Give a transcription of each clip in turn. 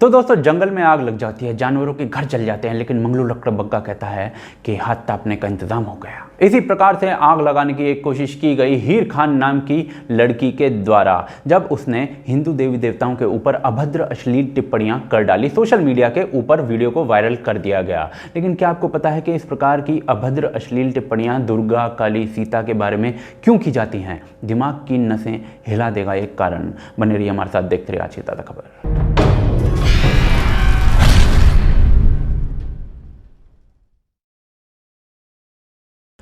तो दोस्तों जंगल में आग लग जाती है, जानवरों के घर जल जाते हैं, लेकिन मंगलू लकड़बग्गा कहता है कि हाथ तापने का इंतजाम हो गया। इसी प्रकार से आग लगाने की एक कोशिश की गई हीर खान नाम की लड़की के द्वारा, जब उसने हिंदू देवी देवताओं के ऊपर अभद्र अश्लील टिप्पणियां कर डाली। सोशल मीडिया के ऊपर वीडियो को वायरल कर दिया गया। लेकिन क्या आपको पता है कि इस प्रकार की अभद्र अश्लील टिप्पणियां दुर्गा, काली, सीता के बारे में क्यों की जाती हैं? दिमाग की नसें हिला देगा एक कारण। बने रहिए हमारे साथ, देखते रहिए आज की ताज़ा खबर।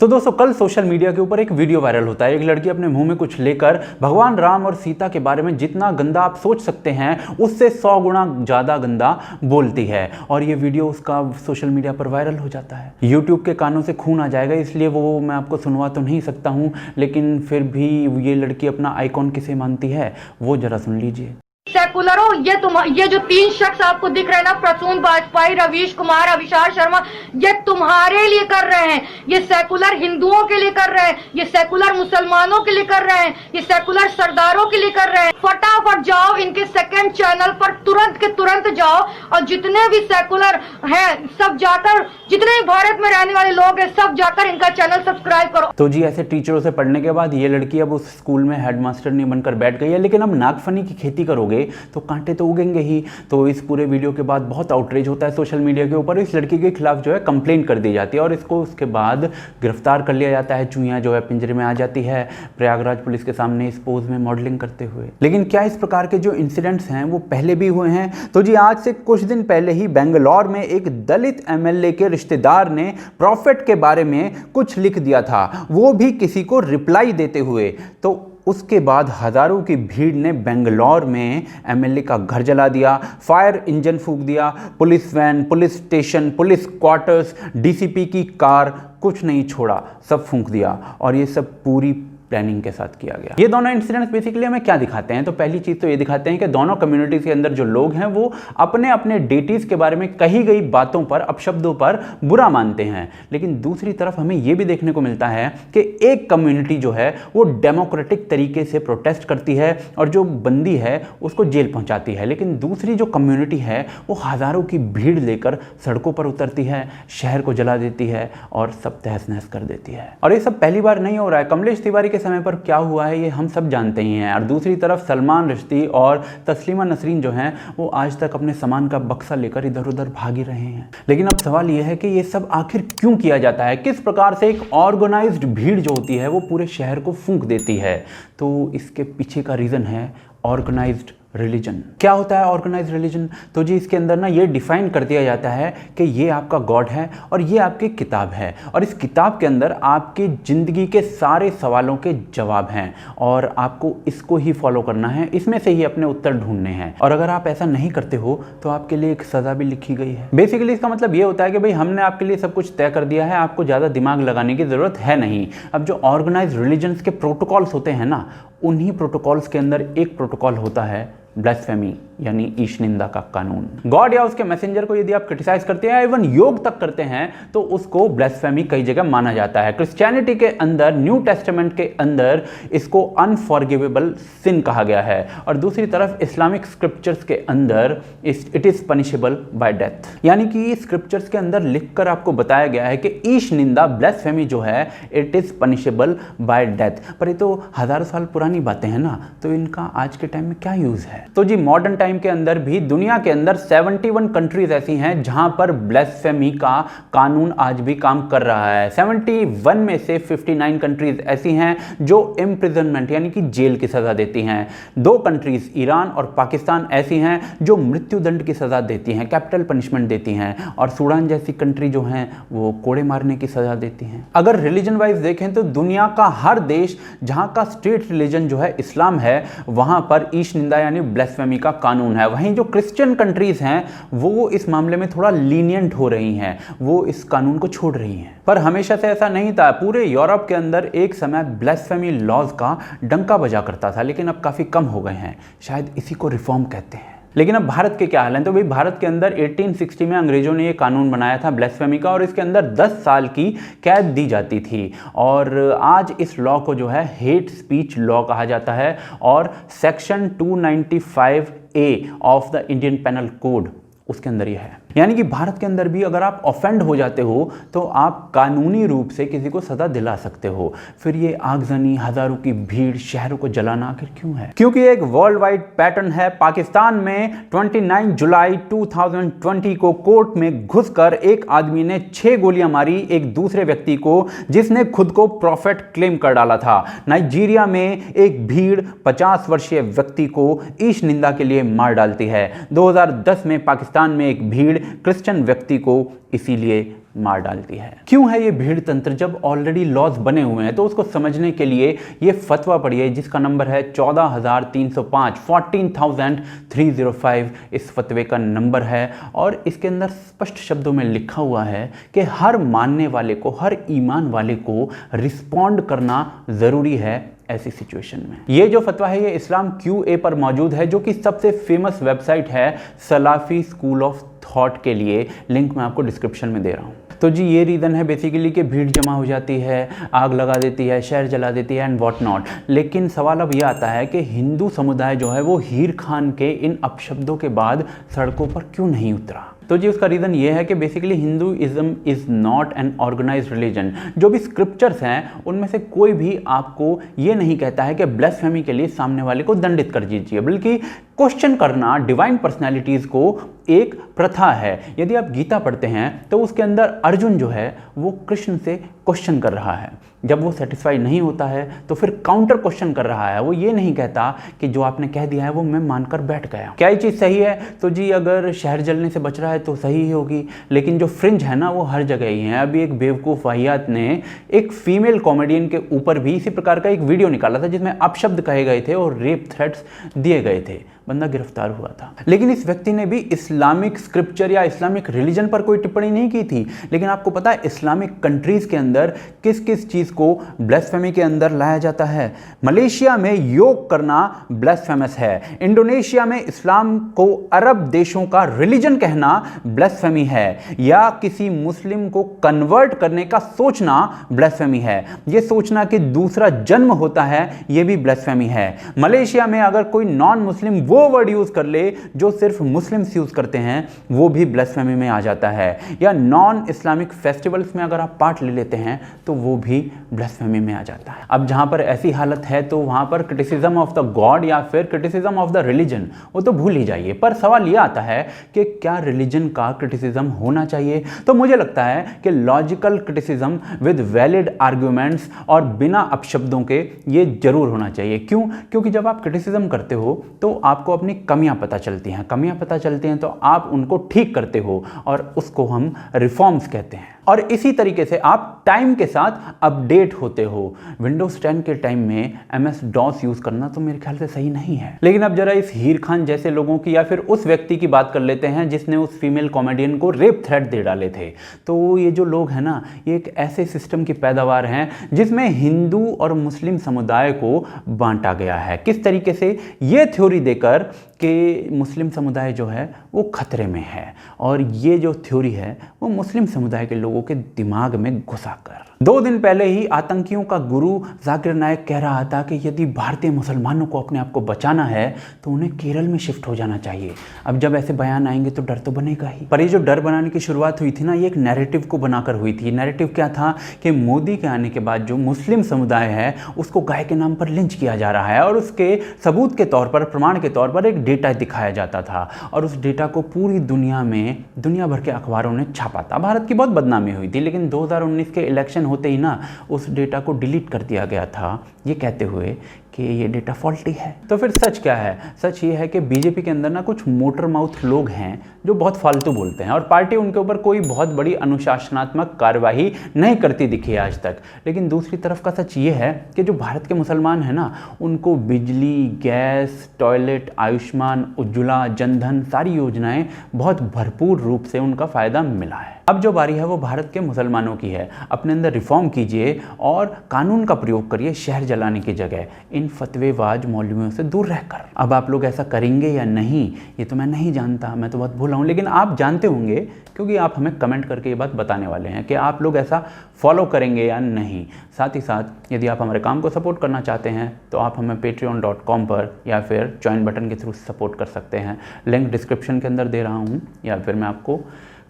तो दोस्तों कल सोशल मीडिया के ऊपर एक वीडियो वायरल होता है। एक लड़की अपने मुंह में कुछ लेकर भगवान राम और सीता के बारे में जितना गंदा आप सोच सकते हैं उससे 100 गुना ज़्यादा गंदा बोलती है, और ये वीडियो उसका सोशल मीडिया पर वायरल हो जाता है। यूट्यूब के कानों से खून आ जाएगा, इसलिए वो मैं आपको सुनवा तो नहीं सकता हूँ, लेकिन फिर भी ये लड़की अपना आइकॉन किसे मानती है वो जरा सुन लीजिए। सेकुलरों, ये जो 3 शख्स आपको दिख रहे हैं ना, प्रसून बाजपेयी, रवीश कुमार, अभिषार शर्मा, ये तुम्हारे लिए कर रहे हैं। ये सेकुलर हिंदुओं के लिए कर रहे हैं, ये सेकुलर मुसलमानों के लिए कर रहे हैं, ये सेकुलर सरदारों के लिए कर रहे हैं। फटाफट जाओ इनके सेकंड चैनल पर, तुरंत के तुरंत जाओ, और जितने भी सेकुलर हैं सब जाकर, जितने भी भारत में रहने वाले लोग हैं सब जाकर इनका चैनल सब्सक्राइब करो। तो जी ऐसे टीचरों से पढ़ने के बाद ये लड़की अब उस स्कूल में हेडमास्टर नहीं बनकर बैठ गई है, लेकिन अब नागफनी की खेती करोगे तो कांटे तो उगेंगे ही। तो इस पूरे वीडियो के बाद बहुत आउटरीच होता है सोशल मीडिया के ऊपर। इस लड़की के खिलाफ जो है कंप्लेन कर दी जाती है और इसको उसके बाद गिरफ्तार कर लिया जाता है। चूहियां जो है पिंजरे में आ जाती है प्रयागराज पुलिस के सामने इस पोज में मॉडलिंग करते हुए। लेकिन क्या इस प्रकार के जो इंसिडेंट्स हैं वो पहले भी हुए हैं? तो जी आज से कुछ दिन पहले ही बेंगलौर में एक दलित एमएलए के रिश्तेदार ने प्रॉफिट के बारे में कुछ लिख दिया था, वो भी किसी को रिप्लाई देते हुए। तो उसके बाद हजारों की भीड़ ने बेंगलौर में एमएलए का घर जला दिया, फायर इंजन फूंक दिया, police van, police station, police quarters, DCP की कार, कुछ नहीं छोड़ा, सब फूंक दिया। और ये सब पूरी प्लानिंग के साथ किया गया। ये दोनों इंसिडेंट्स बेसिकली हमें क्या दिखाते हैं? तो पहली चीज तो ये दिखाते हैं कि दोनों कम्युनिटीज के अंदर जो लोग हैं वो अपने अपने डेटीज के बारे में कही गई बातों पर, अपशब्दों पर बुरा मानते हैं। लेकिन दूसरी तरफ हमें यह भी देखने को मिलता है कि एक कम्युनिटी जो है वो डेमोक्रेटिक तरीके से प्रोटेस्ट करती है और जो बंदी है उसको जेल पहुंचाती है, लेकिन दूसरी जो कम्युनिटी है वो हजारों की भीड़ लेकर सड़कों पर उतरती है, शहर को जला देती है और सब तहस नहस कर देती है। और ये सब पहली बार नहीं हो रहा है। कमलेश तिवारी के समय पर क्या हुआ है ये हम सब जानते ही हैं। और दूसरी तरफ सलमान रुश्दी और तस्लीमा नसरीन जो हैं वो आज तक अपने सामान का बक्सा लेकर इधर उधर भाग ही रहे हैं। लेकिन अब सवाल ये है कि ये सब आखिर क्यों किया जाता है? किस प्रकार से एक ऑर्गेनाइज्ड भीड़ जो होती है वो पूरे शहर को फूंक देती है? तो इसके पीछे का रीजन है ऑर्गेनाइज्ड रिलीजन। क्या होता है ऑर्गेनाइज रिलीजन? तो जी इसके अंदर ना ये डिफाइन कर दिया जाता है कि ये आपका गॉड है और ये आपकी किताब है, और इस किताब के अंदर आपकी ज़िंदगी के सारे सवालों के जवाब हैं और आपको इसको ही फॉलो करना है, इसमें से ही अपने उत्तर ढूंढने हैं। और अगर आप ऐसा नहीं करते हो तो आपके लिए एक सज़ा भी लिखी गई है। बेसिकली इसका मतलब ये होता है कि भाई हमने आपके लिए सब कुछ तय कर दिया है, आपको ज़्यादा दिमाग लगाने की ज़रूरत है नहीं। अब जो ऑर्गेनाइज रिलीजन्स के प्रोटोकॉल्स होते हैं ना, उन्हीं प्रोटोकॉल्स के अंदर एक प्रोटोकॉल होता है ब्लास्फेमी, यानी ईश निंदा का कानून। गॉड या उसके मैसेंजर को यदि आप क्रिटिसाइज करते हैं, इवन योग तक करते हैं, तो उसको ब्लास्फेमी कई जगह माना जाता है। क्रिश्चियनिटी के अंदर, न्यू टेस्टामेंट के अंदर इसको अनफॉरगिवेबल सिन कहा गया है, और दूसरी तरफ इस्लामिक स्क्रिप्चर्स के अंदर it is punishable bye death. यानी कि स्क्रिप्चर्स के अंदर लिखकर आपको बताया गया है कि ईश निंदा, ब्लास्फेमी जो है, it is punishable bye death. पर ये तो हजारों साल पुरानी बातें हैं ना, तो इनका आज के टाइम में क्या यूज है? तो जी मॉडर्न टाइम के अंदर भी दुनिया के अंदर 71 कंट्रीज ऐसी हैं जहां पर ब्लास्फेमी का कानून आज भी काम कर रहा है। 71 में से 59 कंट्रीज ऐसी हैं जो इम्प्रिजनमेंट यानी कि जेल की सजा देती हैं। 2 कंट्रीज ईरान और पाकिस्तान ऐसी हैं जो मृत्युदंड की सजा देती हैं, कैपिटल पनिशमेंट देती हैं, और सूडान जैसी कंट्री जो हैं वो कोड़े मारने की सजा देती हैं। अगर रिलीजन वाइज देखें तो दुनिया का हर देश जहां का स्टेट रिलीजन जो है इस्लाम है, वहां पर ईश निंदा यानी ब्लास्फेमी का कानून है। वहीं जो क्रिश्चियन कंट्रीज हैं वो इस मामले में थोड़ा लीनियंट हो रही हैं, वो इस कानून को छोड़ रही हैं। पर हमेशा से ऐसा नहीं था। पूरे यूरोप के अंदर एक समय ब्लास्फेमी लॉज का डंका बजा करता था, लेकिन अब काफी कम हो गए हैं। शायद इसी को रिफॉर्म कहते हैं। लेकिन अब भारत के क्या हाल है? तो भाई भारत के अंदर 1860 में अंग्रेजों ने ये कानून बनाया था ब्लास्फेमी का, और इसके अंदर 10 साल की कैद दी जाती थी। और आज इस लॉ को जो है हेट स्पीच लॉ कहा जाता है, और section 295 A of the Indian penal code उसके अंदर ये है। यानी कि भारत के अंदर भी अगर आप ऑफेंड हो जाते हो तो आप कानूनी रूप से किसी को सजा दिला सकते हो। फिर ये आगजनी, हजारों की भीड़, शहरों को जलाना आखिर क्यों है? क्योंकि एक वर्ल्ड वाइड पैटर्न है। पाकिस्तान में 29 जुलाई 2020 को कोर्ट में घुसकर एक आदमी ने 6 गोलियां मारी एक दूसरे व्यक्ति को, जिसने खुद को प्रॉफिट क्लेम कर डाला था। नाइजीरिया में एक भीड़ 50 वर्षीय व्यक्ति को ईश निंदा के लिए मार डालती है। 2010 में पाकिस्तान में एक भीड़ क्रिश्चियन व्यक्ति को इसीलिए मार डालती है। क्यों है ये भीड़ तंत्र? जब ऑलरेडी लॉज बने हुए हैं तो उसको समझने के लिए ये फतवा पढ़िए जिसका नंबर है 14,305 14,305 इस फतवे का नंबर है। और इसके अंदर स्पष्ट शब्दों में लिखा हुआ है कि हर मानने वाले को, हर ईमान वाले को रिस्पॉन्ड करना ज़रूरी है ऐसी सिचुएशन में। ये जो फतवा है ये इस्लाम QA पर मौजूद है, जो कि सबसे फेमस वेबसाइट है सलाफी स्कूल ऑफ थॉट के लिए। लिंक मैं आपको डिस्क्रिप्शन में दे रहा हूँ। तो जी ये रीज़न है बेसिकली कि भीड़ जमा हो जाती है, आग लगा देती है, शहर जला देती है एंड वॉट नॉट। लेकिन सवाल अब यह आता है कि हिंदू समुदाय जो है वो हीर खान के इन अपशब्दों के बाद सड़कों पर क्यों नहीं उतरा? तो जी उसका रीज़न ये है कि basically Hinduism is not an organised religion. जो भी स्क्रिप्चर्स हैं उनमें से कोई भी आपको ये नहीं कहता है कि ब्लेसफेमी के लिए सामने वाले को दंडित कर दीजिए, बल्कि क्वेश्चन करना डिवाइन पर्सनैलिटीज़ को एक प्रथा है। यदि आप गीता पढ़ते हैं तो उसके अंदर अर्जुन जो है वो कृष्ण से क्वेश्चन कर रहा है। जब वो सेटिस्फाई नहीं होता है तो फिर काउंटर क्वेश्चन कर रहा है। वो ये नहीं कहता कि जो आपने कह दिया है वो मैं मानकर बैठ गया। क्या ये चीज़ सही है? तो जी अगर शहर जलने से बच रहा है तो सही ही होगी, लेकिन जो फ्रिंज है ना वो हर जगह ही है। अभी एक बेवकूफ़ वाहियात ने एक फीमेल कॉमेडियन के ऊपर भी इसी प्रकार का एक वीडियो निकाला था जिसमें अपशब्द कहे गए थे और रेप थ्रेट्स दिए गए थे। बंदा गिरफ्तार हुआ था। लेकिन इस व्यक्ति ने भी इस्लामिक स्क्रिप्चर या इस्लामिक रिलीजन पर कोई टिप्पणी नहीं की थी। लेकिन आपको पता है इस्लामिक कंट्रीज के अंदर किस किस चीज़ को ब्लेसफेमी के अंदर लाया जाता है? मलेशिया में योग करना ब्लेसफेमस है। इंडोनेशिया में इस्लाम को अरब देशों का रिलीजन कहना ब्लेसफेमी है। या किसी मुस्लिम को कन्वर्ट करने का सोचना ब्लेसफेमी है। यह सोचना कि दूसरा जन्म होता है यह भी ब्लेसफेमी है। मलेशिया में अगर कोई नॉन मुस्लिम वो वर्ड यूज कर ले जो सिर्फ मुस्लिम्स यूज करते हैं वो भी ब्लेसफेमी में आ जाता है। या नॉन इस्लामिक फेस्टिवल्स में अगर आप पार्ट ले लेते हैं तो वो भी ब्लेसफेमी में आ जाता है। अब जहां पर ऐसी हालत है तो वहां पर क्रिटिसिज्म ऑफ द गॉड या फिर क्रिटिसिज्म ऑफ द रिलीजन वो तो भूल ही जाइए। पर सवाल यह आता है कि क्या रिलीजन का क्रिटिसिज्म होना चाहिए? तो मुझे लगता है कि logical criticism with valid arguments और बिना अपशब्दों के ये जरूर होना चाहिए। क्यों? क्योंकि जब आप क्रिटिसिज्म करते हो तो आपको अपनी कमियां पता चलती हैं। कमियां पता चलती हैं तो आप उनको ठीक करते हो और उसको हम रिफॉर्म्स कहते हैं। और इसी तरीके से आप टाइम के साथ अपडेट होते हो। विंडोज 10 के टाइम में MS DOS यूज करना तो मेरे ख्याल से सही नहीं है। लेकिन अब जरा इस हीर खान जैसे लोगों की या फिर उस व्यक्ति की बात कर लेते हैं जिसने उस फीमेल कॉमेडियन को रेप थ्रेट दे डाले थे। तो ये जो लोग हैं ना ये एक ऐसे सिस्टम की पैदावार हैं जिसमें हिंदू और मुस्लिम समुदाय को बांटा गया है। किस तरीके से? ये थ्योरी देकर कि मुस्लिम समुदाय जो है वो खतरे में है। और ये जो थ्योरी है वो मुस्लिम समुदाय के लोगों के दिमाग में घुसाकर 2 दिन पहले ही आतंकियों का गुरु जाकिर नायक कह रहा था कि यदि भारतीय मुसलमानों को अपने आप को बचाना है तो उन्हें केरल में शिफ्ट हो जाना चाहिए। अब जब ऐसे बयान आएंगे तो डर तो बनेगा ही। पर ये जो डर बनाने की शुरुआत हुई थी ना ये एक नैरेटिव को बनाकर हुई थी। नैरेटिव क्या था कि मोदी के आने के बाद जो मुस्लिम समुदाय है उसको गाय के नाम पर लिंच किया जा रहा है और उसके सबूत के तौर पर, प्रमाण के तौर पर एक डेटा दिखाया जाता था और उस डेटा को पूरी दुनिया में दुनिया भर के अखबारों ने छापा था। भारत की बहुत बदनामी हुई थी। लेकिन 2019 के इलेक्शन होते ही ना उस डेटा को डिलीट कर दिया गया था ये कहते हुए कि ये डेटा फॉल्टी है। तो फिर सच क्या है? सच ये है कि बीजेपी के अंदर ना कुछ मोटर माउथ लोग हैं जो बहुत फालतू बोलते हैं और पार्टी उनके ऊपर कोई बहुत बड़ी अनुशासनात्मक कार्यवाही नहीं करती दिखी है आज तक। लेकिन दूसरी तरफ का सच ये है कि जो भारत के मुसलमान हैं ना उनको बिजली, गैस, टॉयलेट, आयुष्मान, उज्ज्वला, जनधन सारी योजनाएं बहुत भरपूर रूप से उनका फ़ायदा मिला है। अब जो बारी है वो भारत के मुसलमानों की है। अपने अंदर रिफॉर्म कीजिए और कानून का प्रयोग करिए शहर जलाने की जगह। इन इन फतवेबाज मौलवियों से दूर रहकर। अब आप लोग ऐसा करेंगे या नहीं ये तो मैं नहीं जानता, मैं तो बहुत भूला हूँ, लेकिन आप जानते होंगे क्योंकि आप हमें कमेंट करके ये बात बताने वाले हैं कि आप लोग ऐसा फॉलो करेंगे या नहीं। साथ ही साथ यदि आप हमारे काम को सपोर्ट करना चाहते हैं तो आप हमें patreon.com पर या फिर ज्वाइन बटन के थ्रू सपोर्ट कर सकते हैं। लिंक डिस्क्रिप्शन के अंदर दे रहा हूँ या फिर मैं आपको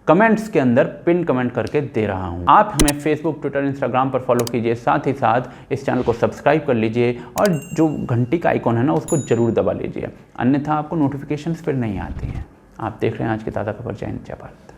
कमेंट्स के अंदर पिन कमेंट करके दे रहा हूँ। आप हमें फेसबुक, ट्विटर, इंस्टाग्राम पर फॉलो कीजिए, साथ ही साथ इस चैनल को सब्सक्राइब कर लीजिए और जो घंटी का आइकॉन है ना उसको ज़रूर दबा लीजिए, अन्यथा आपको नोटिफिकेशंस फिर नहीं आती हैं। आप देख रहे हैं आज की ताज़ा खबर। जय हिंद, जय भारत।